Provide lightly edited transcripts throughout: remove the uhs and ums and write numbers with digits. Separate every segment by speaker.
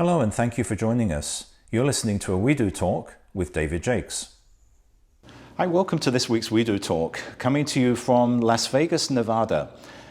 Speaker 1: Hello and thank you for joining us. You're listening to a Wedotalk with David Jaques. Hi, welcome to this week's Wedotalk, coming to you from Las Vegas, Nevada.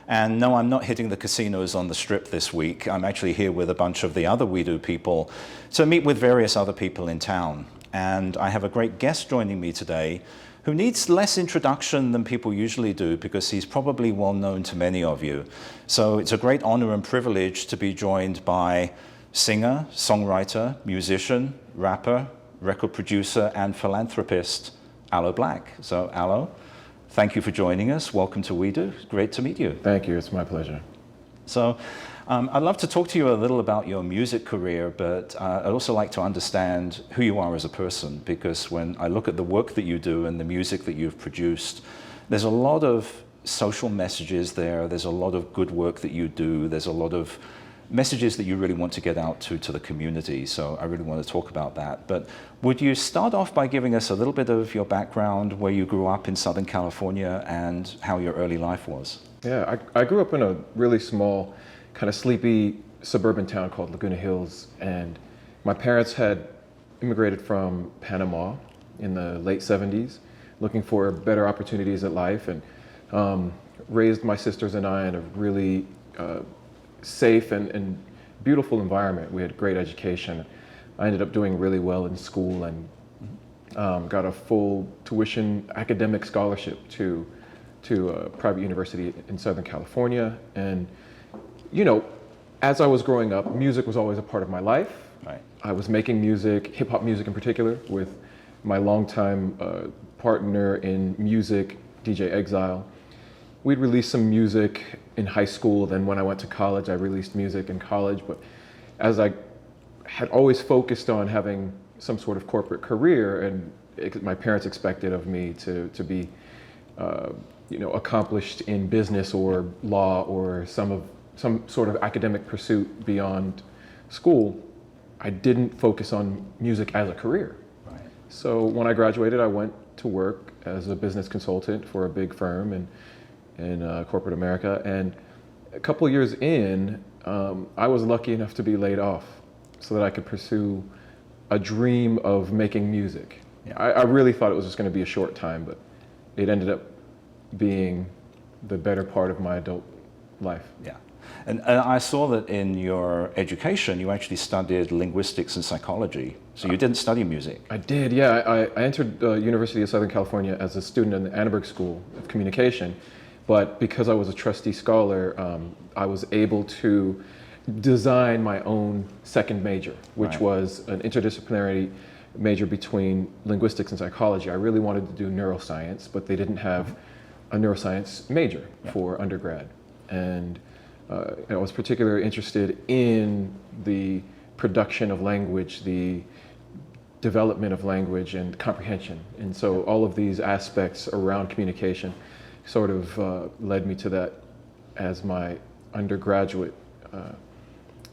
Speaker 1: And no, I'm not hitting the casinos on the strip this week. I'm actually here with a bunch of the other Wedo people to meet with various other people in town. And I have a great guest joining me today who needs less introduction than people usually do because he's probably well known to many of you. So it's a great honor and privilege to be joined by singer, songwriter, musician, rapper, record producer, and philanthropist, Aloe Blacc. So Aloe, thank you for joining us. Welcome to Wedo. Great to meet you.
Speaker 2: Thank you. It's my pleasure.
Speaker 1: So I'd love to talk to you a little about your music career, but I'd also like to understand who you are as a person, because when I look at the work that you do and the music that you've produced, there's a lot of social messages there. There's a lot of good work that you do. There's a lot of messages that you really want to get out to the community. So I really want to talk about that. But would you start off by giving us a little bit of your background, where you grew up in Southern California and how your early life was?
Speaker 2: Yeah, I grew up in a really small, kind of sleepy suburban town called Laguna Hills. And my parents had immigrated from Panama in the late 70s, looking for better opportunities at life, and raised my sisters and I in a really safe and beautiful environment. We had great education. I ended up doing really well in school and got a full tuition academic scholarship to a private university in Southern California. And, you know, as I was growing up, music was always a part of my life.
Speaker 1: Right.
Speaker 2: I was making music, hip hop music in particular, with my longtime partner in music, DJ Exile. We'd released some music in high school. Then when I went to college, I released music in college. But as I had always focused on having some sort of corporate career, and my parents expected of me to be, accomplished in business or law or some sort of academic pursuit beyond school, I didn't focus on music as a career.
Speaker 1: Right.
Speaker 2: So when I graduated, I went to work as a business consultant for a big firm in corporate America, and a couple of years in, I was lucky enough to be laid off so that I could pursue a dream of making music.
Speaker 1: Yeah.
Speaker 2: I really thought it was just going to be a short time, but it ended up being the better part of my adult life.
Speaker 1: Yeah. And I saw that in your education, you actually studied linguistics and psychology. So you didn't study music.
Speaker 2: I did, yeah. I entered the University of Southern California as a student in the Annenberg School of Communication. But because I was a trustee scholar, I was able to design my own second major, which
Speaker 1: Right.
Speaker 2: was an interdisciplinary major between linguistics and psychology. I really wanted to do neuroscience, but they didn't have a neuroscience major for undergrad. And I was particularly interested in the production of language, the development of language, and comprehension. And so all of these aspects around communication sort of led me to that as my undergraduate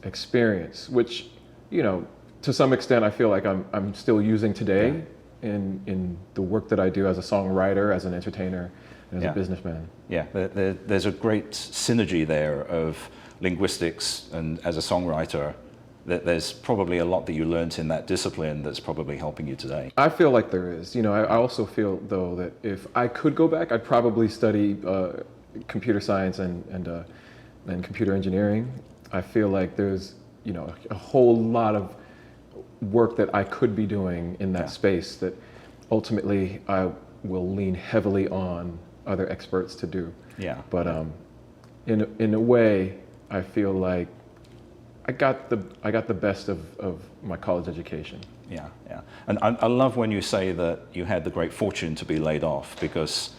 Speaker 2: experience, which, you know, to some extent I feel like I'm still using today in the work that I do as a songwriter, as an entertainer, and as a businessman.
Speaker 1: Yeah, there's a great synergy there of linguistics and as a songwriter. There's probably a lot that you learned in that discipline that's probably helping you today.
Speaker 2: I feel like there is. You know, I also feel, though, that if I could go back, I'd probably study computer science and computer engineering. I feel like there's, you know, a whole lot of work that I could be doing in that space that ultimately I will lean heavily on other experts to do.
Speaker 1: Yeah.
Speaker 2: But in a way, I feel like I got the best of my college education.
Speaker 1: Yeah, yeah. And I love when you say that you had the great fortune to be laid off, because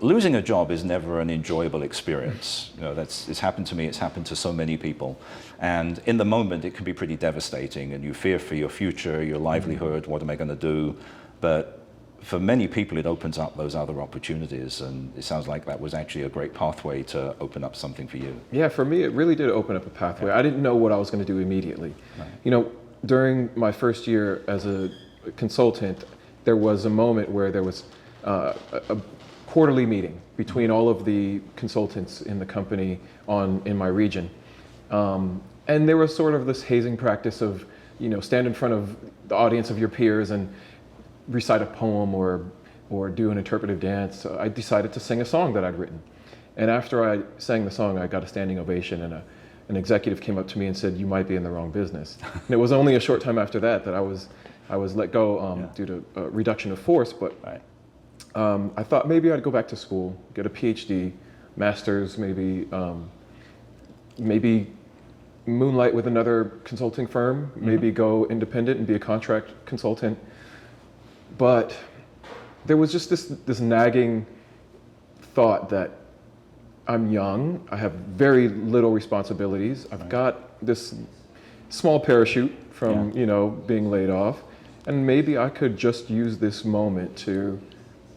Speaker 1: losing a job is never an enjoyable experience. You know, it's happened to me, it's happened to so many people. And in the moment, it can be pretty devastating, and you fear for your future, your livelihood, what am I going to do? But for many people, it opens up those other opportunities, and it sounds like that was actually a great pathway to open up something for you.
Speaker 2: Yeah, for me, it really did open up a pathway. I didn't know what I was going to do immediately.
Speaker 1: Right.
Speaker 2: You know, during my first year as a consultant, there was a moment where there was a quarterly meeting between all of the consultants in the company in my region. And there was sort of this hazing practice of stand in front of the audience of your peers and recite a poem or do an interpretive dance. So I decided to sing a song that I'd written. And after I sang the song, I got a standing ovation, and an executive came up to me and said, "You might be in the wrong business." And it was only a short time after that I was let go due to a reduction of force. But
Speaker 1: Right.
Speaker 2: I thought maybe I'd go back to school, get a PhD, master's, maybe moonlight with another consulting firm, maybe go independent and be a contract consultant. But there was just this nagging thought that I'm young, I have very little responsibilities, I've got this small parachute from being laid off, and maybe I could just use this moment to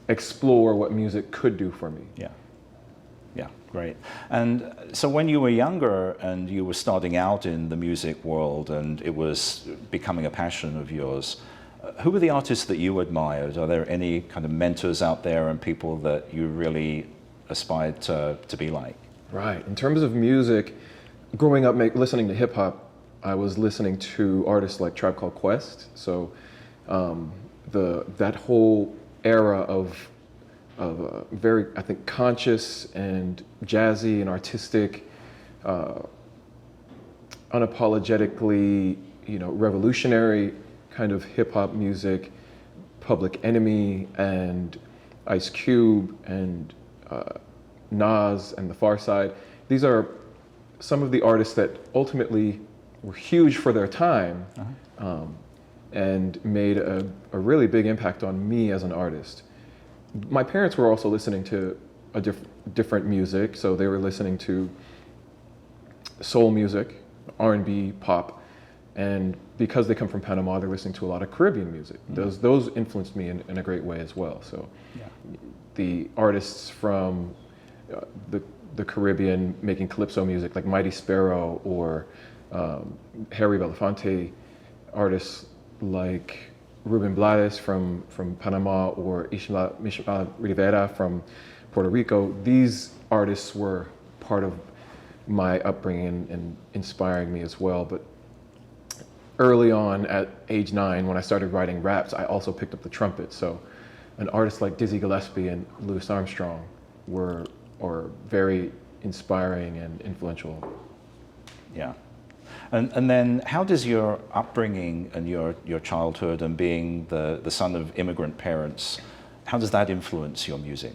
Speaker 2: explore what music could do for me.
Speaker 1: Yeah. Yeah, great. And so when you were younger and you were starting out in the music world and it was becoming a passion of yours, who were the artists that you admired? Are there any kind of mentors out there and people that you really aspired to be like?
Speaker 2: Right. In terms of music, growing up listening to hip hop, I was listening to artists like Tribe Called Quest. So that whole era of very, I think, conscious and jazzy and artistic, unapologetically, revolutionary kind of hip hop music, Public Enemy and Ice Cube and Nas and The Far Side. These are some of the artists that ultimately were huge for their time, and made a really big impact on me as an artist. My parents were also listening to different music, so they were listening to soul music, R&B, pop, and because they come from Panama, they're listening to a lot of Caribbean music. Those influenced me in a great way as well. So the artists from the Caribbean making calypso music, like Mighty Sparrow or Harry Belafonte, artists like Ruben Blades from Panama or Ismael Rivera from Puerto Rico. These artists were part of my upbringing and inspiring me as well. But early on at age 9, when I started writing raps, I also picked up the trumpet. So an artist like Dizzy Gillespie and Louis Armstrong were very inspiring and influential.
Speaker 1: Yeah. And then how does your upbringing and your childhood and being the son of immigrant parents, how does that influence your music?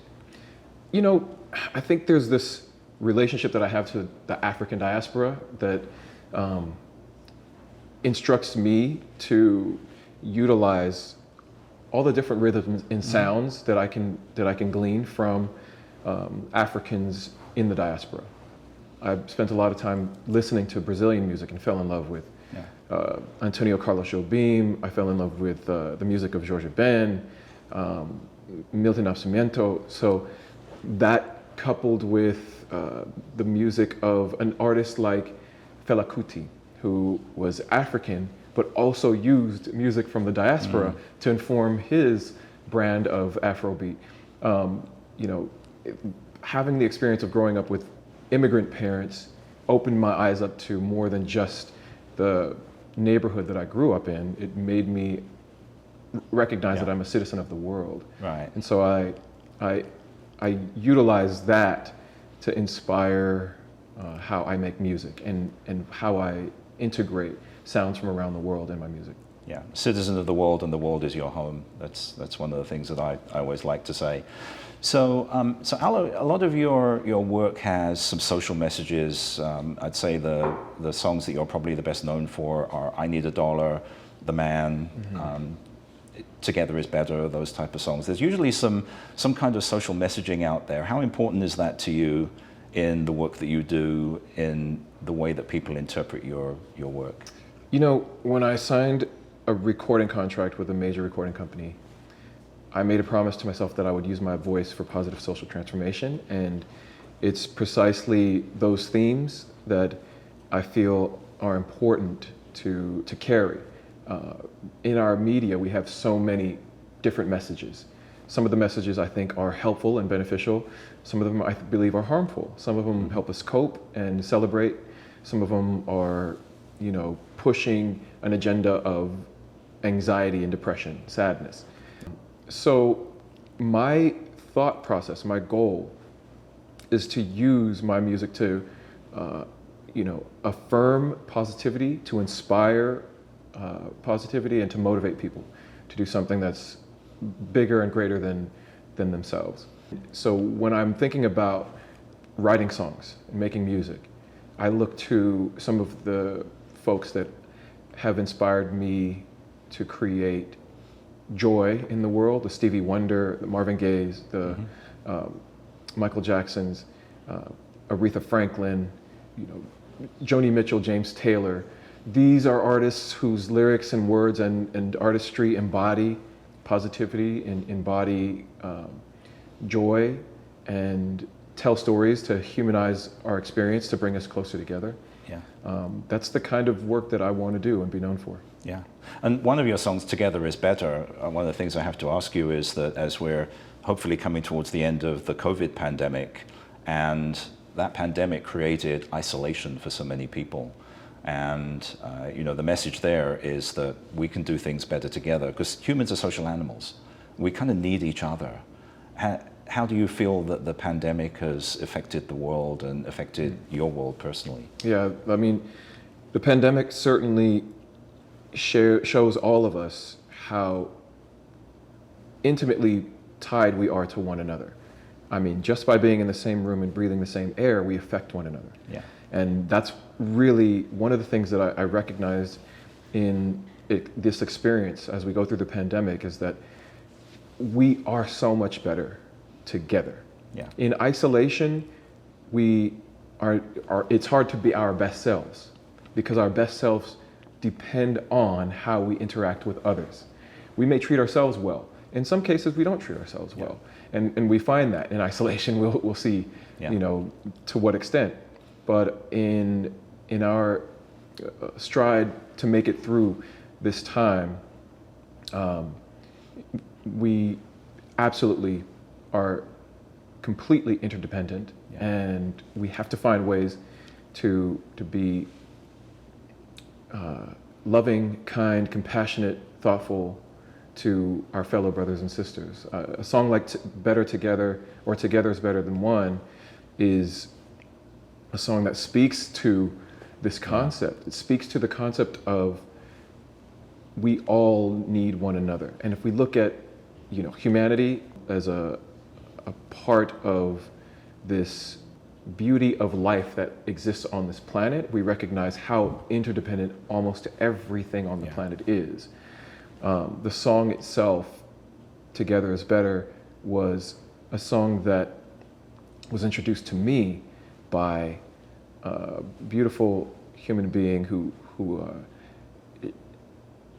Speaker 2: I think there's this relationship that I have to the African diaspora that instructs me to utilize all the different rhythms and sounds that I can glean from Africans in the diaspora. I've spent a lot of time listening to Brazilian music and fell in love with Antonio Carlos Jobim. I fell in love with the music of Jorge Ben, Milton Nascimento. So that coupled with the music of an artist like Fela Kuti, who was African, but also used music from the diaspora to inform his brand of Afrobeat. Having the experience of growing up with immigrant parents opened my eyes up to more than just the neighborhood that I grew up in. It made me recognize that I'm a citizen of the world.
Speaker 1: Right.
Speaker 2: And so I utilize that to inspire how I make music and how I integrate sounds from around the world in my music.
Speaker 1: Yeah, citizen of the world and the world is your home. That's one of the things that I always like to say. So Aloe, a lot of your work has some social messages. I'd say the songs that you're probably the best known for are I Need a Dollar, The Man, Together is Better, those type of songs. There's usually some kind of social messaging out there. How important is that to you in the work that you do, in the way that people interpret your work?
Speaker 2: When I signed a recording contract with a major recording company, I made a promise to myself that I would use my voice for positive social transformation, and it's precisely those themes that I feel are important to carry. In our media, we have so many different messages. Some of the messages I think are helpful and beneficial. Some of them I believe are harmful. Some of them help us cope and celebrate. Some of them are, pushing an agenda of anxiety and depression, sadness. So my thought process, my goal is to use my music to, affirm positivity, to inspire positivity, and to motivate people to do something that's bigger and greater than themselves. So when I'm thinking about writing songs and making music, I look to some of the folks that have inspired me to create joy in the world: the Stevie Wonder, the Marvin Gaye's, the Michael Jackson's, Aretha Franklin, Joni Mitchell, James Taylor. These are artists whose lyrics and words and artistry embody positivity and embody joy and tell stories to humanize our experience, to bring us closer together.
Speaker 1: Yeah.
Speaker 2: That's the kind of work that I want to do and be known for.
Speaker 1: Yeah. And one of your songs, Together is Better, one of the things I have to ask you is that as we're hopefully coming towards the end of the COVID pandemic, and that pandemic created isolation for so many people. And the message there is that we can do things better together, because humans are social animals. We kind of need each other. How do you feel that the pandemic has affected the world and affected your world personally?
Speaker 2: Yeah, I mean, the pandemic certainly shows all of us how intimately tied we are to one another. I mean, just by being in the same room and breathing the same air, we affect one another.
Speaker 1: Yeah.
Speaker 2: And that's really one of the things that I recognized in this experience as we go through the pandemic, is that we are so much better together.
Speaker 1: Yeah.
Speaker 2: In isolation, it's hard to be our best selves, because our best selves depend on how we interact with others. We may treat ourselves well. In some cases, we don't treat ourselves well. And we find that in isolation. We'll see, to what extent. But in our stride to make it through this time, we absolutely are completely interdependent, and we have to find ways to be loving, kind, compassionate, thoughtful to our fellow brothers and sisters. A song like Better Together, or Together is Better Than One, is a song that speaks to this concept. It speaks to the concept of we all need one another. And if we look at humanity as a part of this beauty of life that exists on this planet, we recognize how interdependent almost everything on the planet is. The song itself, Together is Better, was a song that was introduced to me by a beautiful human being who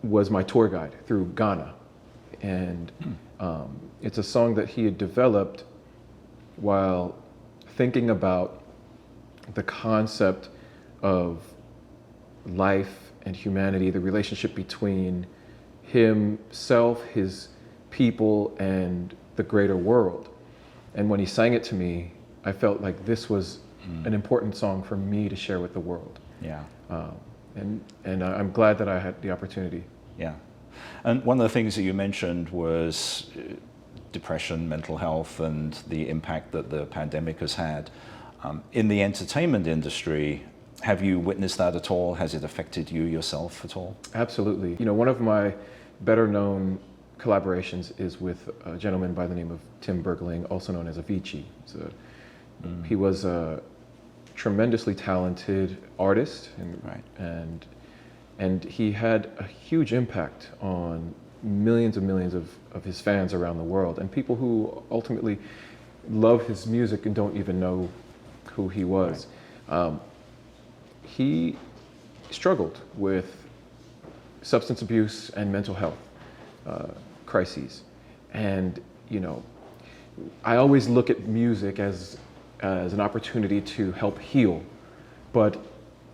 Speaker 2: was my tour guide through Ghana. And it's a song that he had developed while thinking about the concept of life and humanity, the relationship between himself, his people, and the greater world. And when he sang it to me, I felt like this was an important song for me to share with the world.
Speaker 1: Yeah.
Speaker 2: And I'm glad that I had the opportunity.
Speaker 1: Yeah. And one of the things that you mentioned was depression, mental health, and the impact that the pandemic has had. In the entertainment industry, have you witnessed that at all? Has it affected you yourself at all?
Speaker 2: Absolutely. One of my better known collaborations is with a gentleman by the name of Tim Bergling, also known as Avicii. He was a tremendously talented artist, and he had a huge impact on millions and millions of his fans around the world, and people who ultimately love his music and don't even know who he was. Right. He struggled with substance abuse and mental health crises. And, I always look at music as an opportunity to help heal, but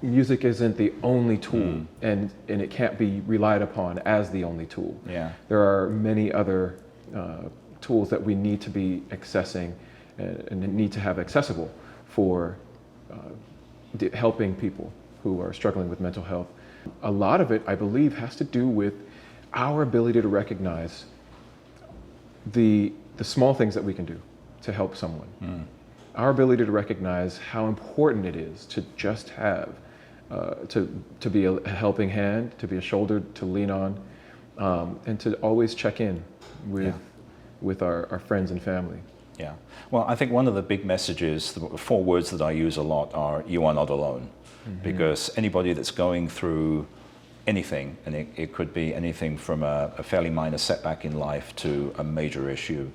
Speaker 2: music isn't the only tool, and it can't be relied upon as the only tool.
Speaker 1: Yeah.
Speaker 2: There are many other tools that we need to be accessing and need to have accessible for helping people who are struggling with mental health. A lot of it, I believe, has to do with our ability to recognize the small things that we can do to help someone. Our ability to recognize how important it is to just have, to be a helping hand, to be a shoulder to lean on, and to always check in with our friends and family.
Speaker 1: Yeah. Well, I think one of the big messages, the 4 words that I use a lot are, you are not alone. Because anybody that's going through anything, and it could be anything from a fairly minor setback in life to a major issue,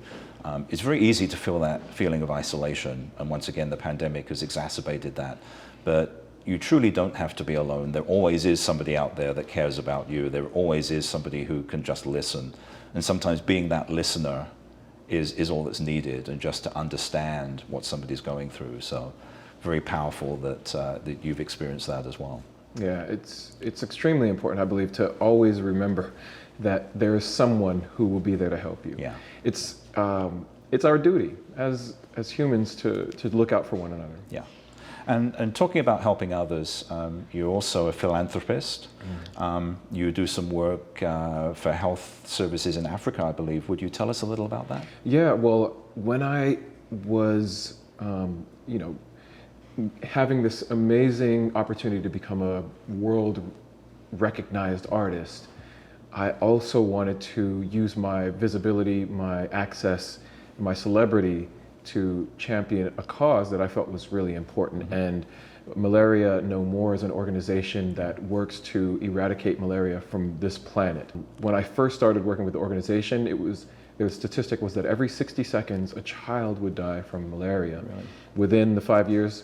Speaker 1: it's very easy to feel that feeling of isolation. And once again, the pandemic has exacerbated that. But you truly don't have to be alone. There always is somebody out there that cares about you. There always is somebody who can just listen. And sometimes being that listener is all that's needed, and just to understand what somebody's going through. So very powerful that you've experienced that as well.
Speaker 2: Yeah, it's extremely important, I believe, to always remember that there is someone who will be there to help you.
Speaker 1: Yeah.
Speaker 2: It's our duty as humans to look out for one another.
Speaker 1: Yeah. And talking about helping others, you're also a philanthropist. You do some work for health services in Africa, I believe. Would you tell us a little about that?
Speaker 2: Yeah, well, when I was, having this amazing opportunity to become a world recognized artist, I also wanted to use my visibility, my access, my celebrity to champion a cause that I felt was really important. And Malaria No More is an organization that works to eradicate malaria from this planet. When I first started working with the organization, their statistic was that every 60 seconds a child would die from malaria.
Speaker 1: Really?
Speaker 2: Within the 5 years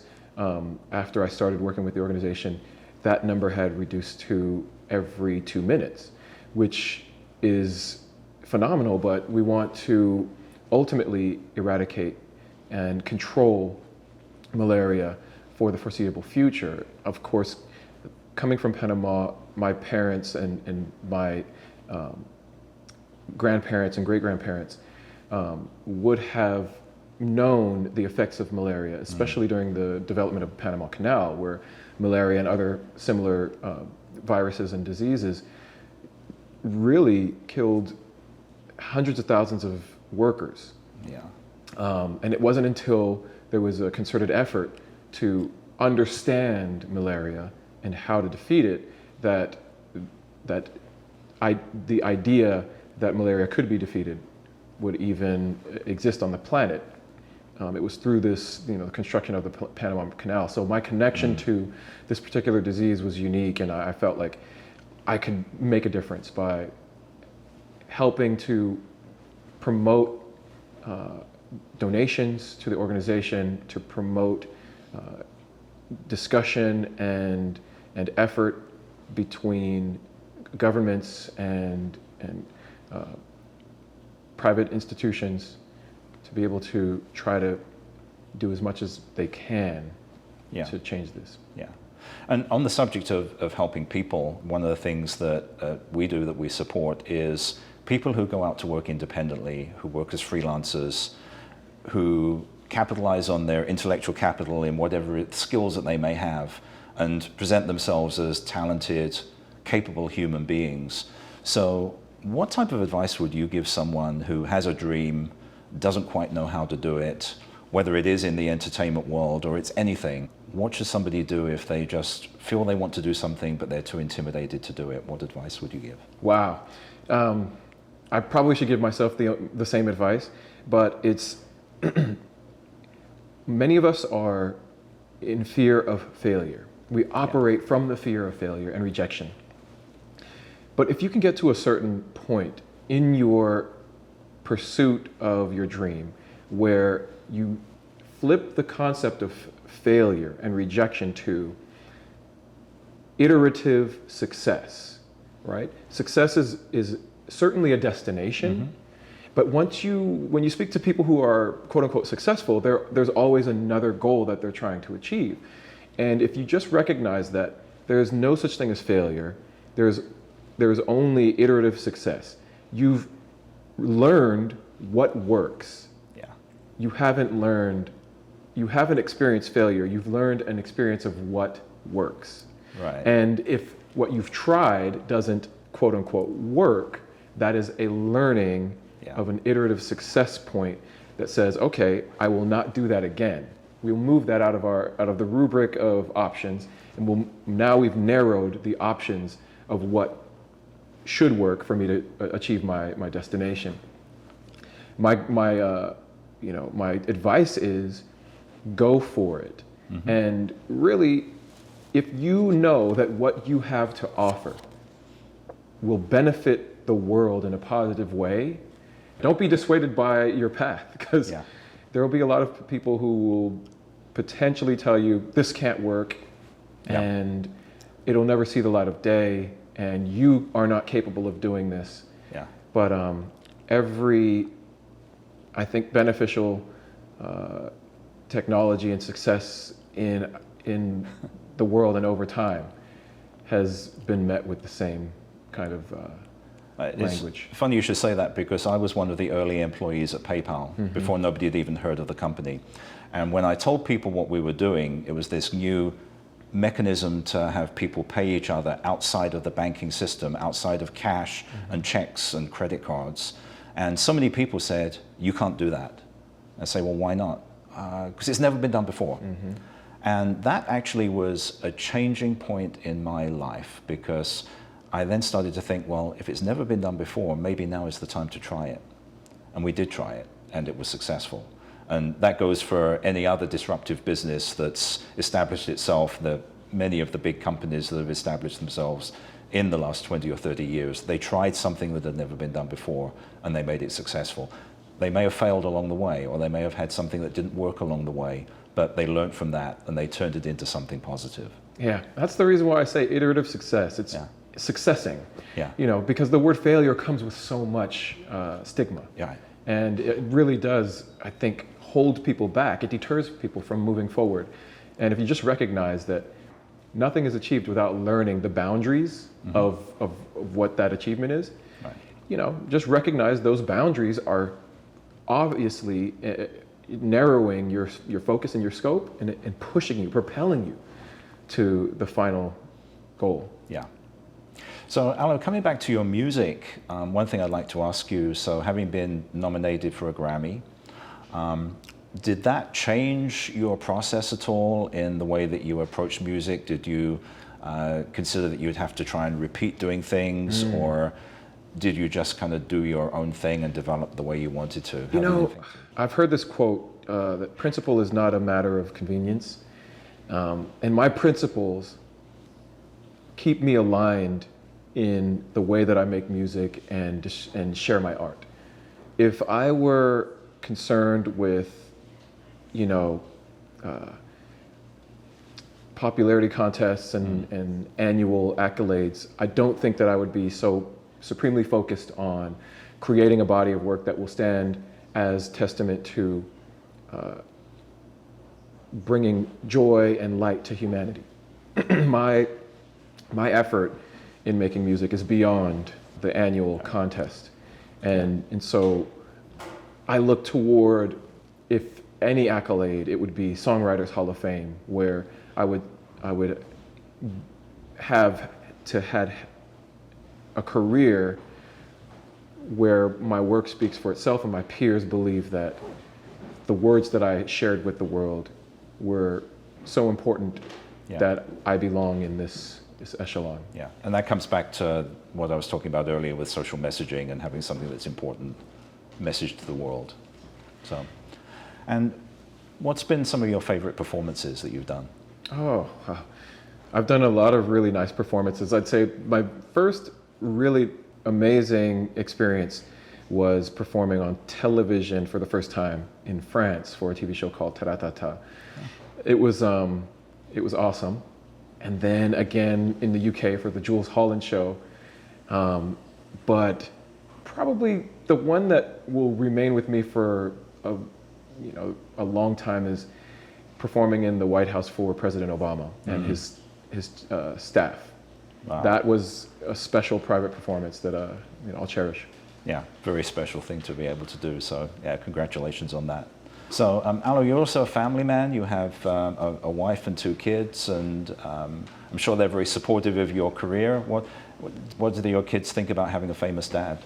Speaker 2: after I started working with the organization, that number had reduced to every 2 minutes, which is phenomenal, but we want to ultimately eradicate and control malaria for the foreseeable future. Of course, coming from Panama, my parents and my grandparents and great-grandparents would have known the effects of malaria, especially during the development of the Panama Canal, where malaria and other similar viruses and diseases really killed hundreds of thousands of workers.
Speaker 1: Yeah.
Speaker 2: And it wasn't until there was a concerted effort to understand malaria and how to defeat it that the idea that malaria could be defeated would even exist on the planet. It was through this, the construction of the Panama Canal. So my connection to this particular disease was unique, and I felt like I could make a difference by helping to promote donations to the organization, to promote discussion and effort between governments and private institutions, to be able to try to do as much as they can to change this.
Speaker 1: Yeah. And on the subject of helping people, one of the things that we do, that we support, is people who go out to work independently, who work as freelancers, who capitalize on their intellectual capital in whatever skills that they may have, and present themselves as talented, capable human beings. So what type of advice would you give someone who has a dream, doesn't quite know how to do it, whether it is in the entertainment world or it's anything? What should somebody do if they just feel they want to do something but they're too intimidated to do it? What advice would you give?
Speaker 2: Wow. I probably should give myself the same advice, but it's many of us are in fear of failure. We operate from the fear of failure and rejection. But if you can get to a certain point in your pursuit of your dream where you flip the concept of failure and rejection to iterative success, right? Success is certainly a destination, but when you speak to people who are quote unquote successful, there's always another goal that they're trying to achieve. And if you just recognize that there's no such thing as failure, there's only iterative success. You've learned what works.
Speaker 1: Yeah.
Speaker 2: You haven't experienced failure. You've learned an experience of what works.
Speaker 1: Right.
Speaker 2: And if what you've tried doesn't quote unquote work, that is a learning of an iterative success point that says, okay, I will not do that again. We'll move that out of the rubric of options, and now we've narrowed the options of what should work for me to achieve my destination. My advice is go for it. Mm-hmm. And really, if you know that what you have to offer will benefit the world in a positive way, don't be dissuaded by your path, because there will be a lot of people who will potentially tell you this can't work and it'll never see the light of day and you are not capable of doing this. Yeah. But every, I think, beneficial technology and success in the world and over time has been met with the same kind of language.
Speaker 1: It's funny you should say that, because I was one of the early employees at PayPal before nobody had even heard of the company. And when I told people what we were doing, it was this new mechanism to have people pay each other outside of the banking system, outside of cash and checks and credit cards. And so many people said, you can't do that. I say, well, why not? Because it's never been done before. And that actually was a changing point in my life, because I then started to think, well, if it's never been done before, maybe now is the time to try it. And we did try it, and it was successful. And that goes for any other disruptive business that's established itself. Many of the big companies that have established themselves in the last 20 or 30 years, they tried something that had never been done before, and they made it successful. They may have failed along the way, or they may have had something that didn't work along the way, but they learned from that and they turned it into something positive.
Speaker 2: Yeah, that's the reason why I say iterative success. It's successing, because the word failure comes with so much stigma. Yeah. And it really does, I think, hold people back. It deters people from moving forward. And if you just recognize that nothing is achieved without learning the boundaries of what that achievement is, just recognize those boundaries are obviously narrowing your focus and your scope and pushing you, propelling you to the final goal.
Speaker 1: Yeah. So, Aloe, coming back to your music, one thing I'd like to ask you, so having been nominated for a Grammy, did that change your process at all in the way that you approach music? Did you consider that you'd have to try and repeat doing things, or did you just kind of do your own thing and develop the way you wanted to?
Speaker 2: I've heard this quote, that principle is not a matter of convenience. And my principles keep me aligned in the way that I make music and share my art. If I were concerned with, popularity contests and annual accolades, I don't think that I would be so supremely focused on creating a body of work that will stand as testament to bringing joy and light to humanity. My effort in making music is beyond the annual contest. And so I look toward, if any accolade, it would be Songwriters Hall of Fame, where I would have to had a career where my work speaks for itself and my peers believe that the words that I shared with the world were so important that I belong in this echelon.
Speaker 1: Yeah, and that comes back to what I was talking about earlier with social messaging and having something that's important message to the world. So, and what's been some of your favorite performances that you've done?
Speaker 2: I've done a lot of really nice performances. I'd say my first really amazing experience was performing on television for the first time in France for a TV show called Taratata. It was awesome. And then again in the UK for the Jules Holland show. But probably the one that will remain with me for a long time is performing in the White House for President Obama and his staff.
Speaker 1: Wow.
Speaker 2: That was a special private performance that I'll cherish.
Speaker 1: Yeah, very special thing to be able to do. So yeah, congratulations on that. So Aloe, you're also a family man. You have a wife and 2 kids, and I'm sure they're very supportive of your career. What do your kids think about having a famous dad?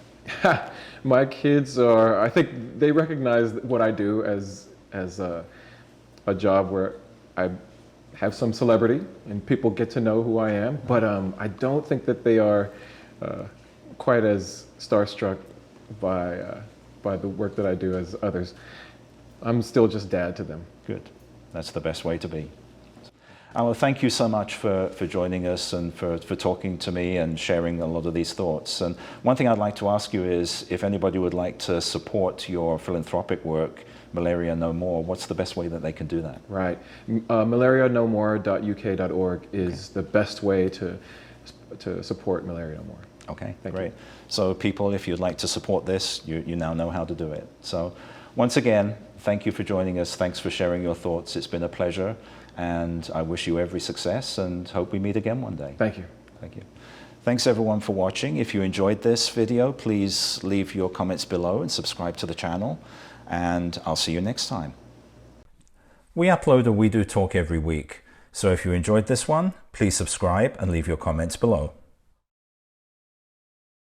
Speaker 2: My kids are, I think they recognize what I do as a job where I have some celebrity and people get to know who I am, but I don't think that they are quite as starstruck by the work that I do as others. I'm still just dad to them.
Speaker 1: Good. That's the best way to be. Aloe, thank you so much for joining us and for talking to me and sharing a lot of these thoughts. And one thing I'd like to ask you is if anybody would like to support your philanthropic work, Malaria No More, what's the best way that they can do that?
Speaker 2: Right. malarianomore.uk.org is the best way to support Malaria No More.
Speaker 1: Okay,
Speaker 2: Thank
Speaker 1: great.
Speaker 2: you.
Speaker 1: So people, if you'd like to support this, you now know how to do it. So once again, thank you for joining us. Thanks for sharing your thoughts. It's been a pleasure. And I wish you every success and hope we meet again one day.
Speaker 2: Thank you.
Speaker 1: Thank you. Thanks everyone for watching. If you enjoyed this video, please leave your comments below and subscribe to the channel. And I'll see you next time. We upload a Wedotalk every week. So if you enjoyed this one, please subscribe and leave your comments below.